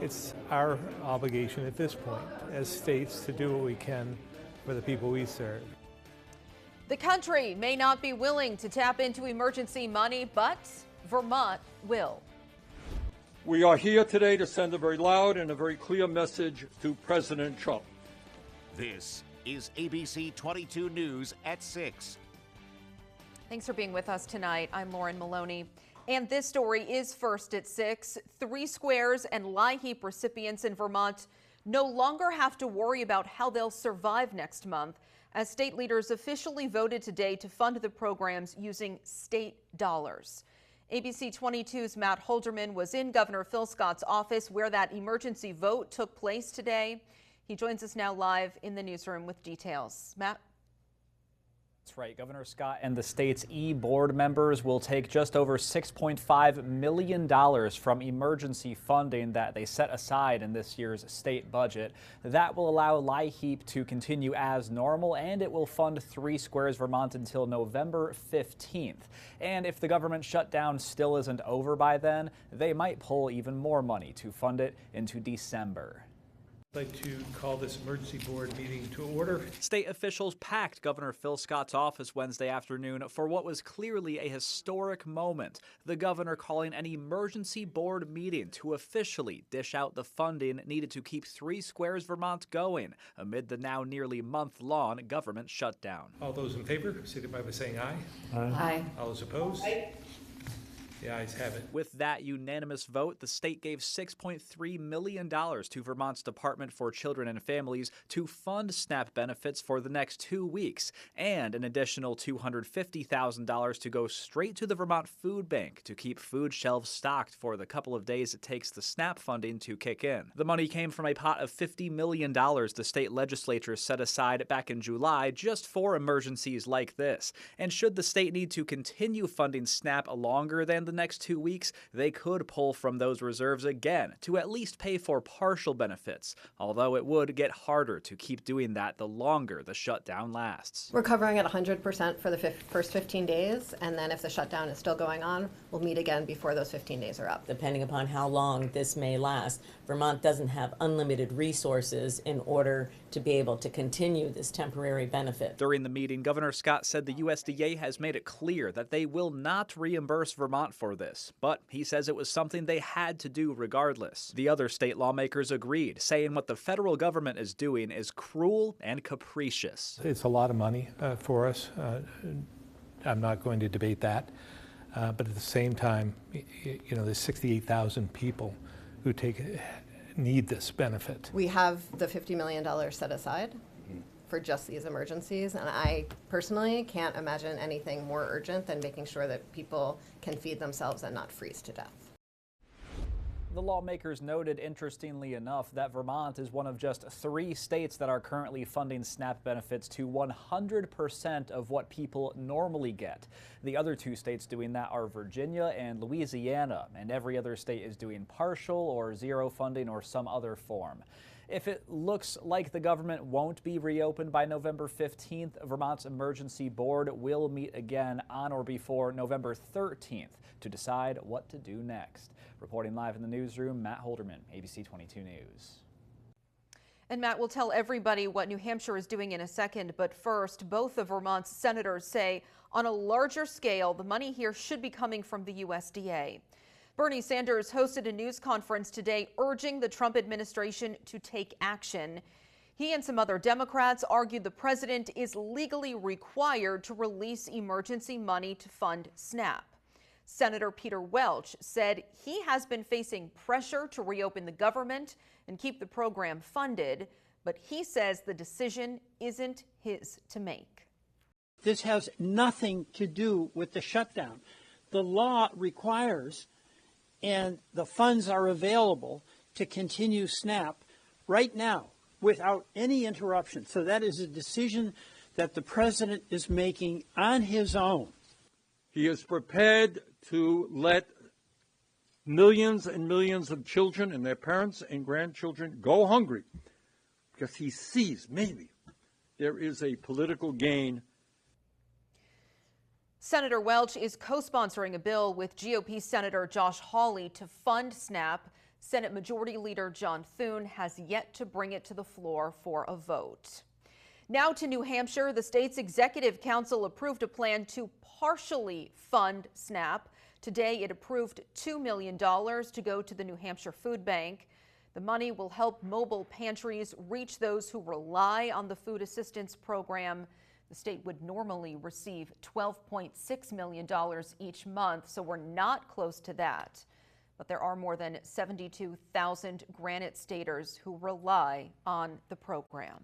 It's our obligation at this point as states to do what we can for the people we serve. The country may not be willing to tap into emergency money, but Vermont will. We are here today to send a very loud and a very clear message to President Trump. This is ABC 22 News at 6. Thanks for being with us tonight. I'm Lauren Maloney. And this story is first at 6. 3 Squares and LIHEAP recipients in Vermont no longer have to worry about how they'll survive next month, as state leaders officially voted today to fund the programs using state dollars. ABC 22's Matt Holderman was in Governor Phil Scott's office where that emergency vote took place today. He joins us now live in the newsroom with details. Matt? That's right. Governor Scott and the state's board members will take just over $6.5 million from emergency funding that they set aside in this year's state budget. That will allow LIHEAP to continue as normal, and it will fund 3 Squares Vermont until November 15th. And if the government shutdown still isn't over by then, they might pull even more money to fund it into December. I'd like to call this emergency board meeting to order. State officials packed Governor Phil Scott's office Wednesday afternoon for what was clearly a historic moment. The governor calling an emergency board meeting to officially dish out the funding needed to keep 3 Squares Vermont going amid the now nearly month-long government shutdown. All those in favor, signify by saying aye. Aye. All those opposed? Aye. The ayes have it. With that unanimous vote, the state gave $6.3 million to Vermont's Department for Children and Families to fund SNAP benefits for the next 2 weeks, and an additional $250,000 to go straight to the Vermont Food Bank to keep food shelves stocked for the couple of days it takes the SNAP funding to kick in. The money came from a pot of $50 million the state legislature set aside back in July just for emergencies like this. And should the state need to continue funding SNAP longer than the next 2 weeks, they could pull from those reserves again to at least pay for partial benefits, although it would get harder to keep doing that the longer the shutdown lasts. We're covering at 100% for the first 15 days, and then if the shutdown is still going on, we'll meet again before those 15 days are up. Depending upon how long this may last, Vermont doesn't have unlimited resources in order to be able to continue this temporary benefit. During the meeting, Governor Scott said the USDA has made it clear that they will not reimburse Vermont for this, but he says it was something they had to do regardless. The other state lawmakers agreed, saying what the federal government is doing is cruel and capricious. It's a lot of money for us. I'm not going to debate that. But at the same time, you know, there's 68,000 people who need this benefit. We have the $50 million set aside for just these emergencies, and I personally can't imagine anything more urgent than making sure that people can feed themselves and not freeze to death. The lawmakers noted, interestingly enough, that Vermont is one of just 3 states that are currently funding SNAP benefits to 100% of what people normally get. The other 2 states doing that are Virginia and Louisiana, and every other state is doing partial or zero funding or some other form. If it looks like the government won't be reopened by November 15th, Vermont's emergency board will meet again on or before November 13th to decide what to do next. Reporting live in the newsroom, Matt Holderman, ABC 22 News. And Matt will tell everybody what New Hampshire is doing in a second, but first, both of Vermont's senators say on a larger scale, the money here should be coming from the USDA. Bernie Sanders hosted a news conference today urging the Trump administration to take action. He and some other Democrats argued the president is legally required to release emergency money to fund SNAP. Senator Peter Welch said he has been facing pressure to reopen the government and keep the program funded, but he says the decision isn't his to make. This has nothing to do with the shutdown. The law requires, and the funds are available to continue SNAP right now without any interruption. So that is a decision that the president is making on his own. He is prepared to let millions and millions of children and their parents and grandchildren go hungry because he sees maybe there is a political gain. Senator Welch is co-sponsoring a bill with GOP Senator Josh Hawley to fund SNAP. Senate Majority Leader John Thune has yet to bring it to the floor for a vote. Now to New Hampshire, the state's Executive Council approved a plan to partially fund SNAP. Today, it approved $2 million to go to the New Hampshire Food Bank. The money will help mobile pantries reach those who rely on the food assistance program. The state would normally receive $12.6 million each month, so we're not close to that. But there are more than 72,000 Granite Staters who rely on the program.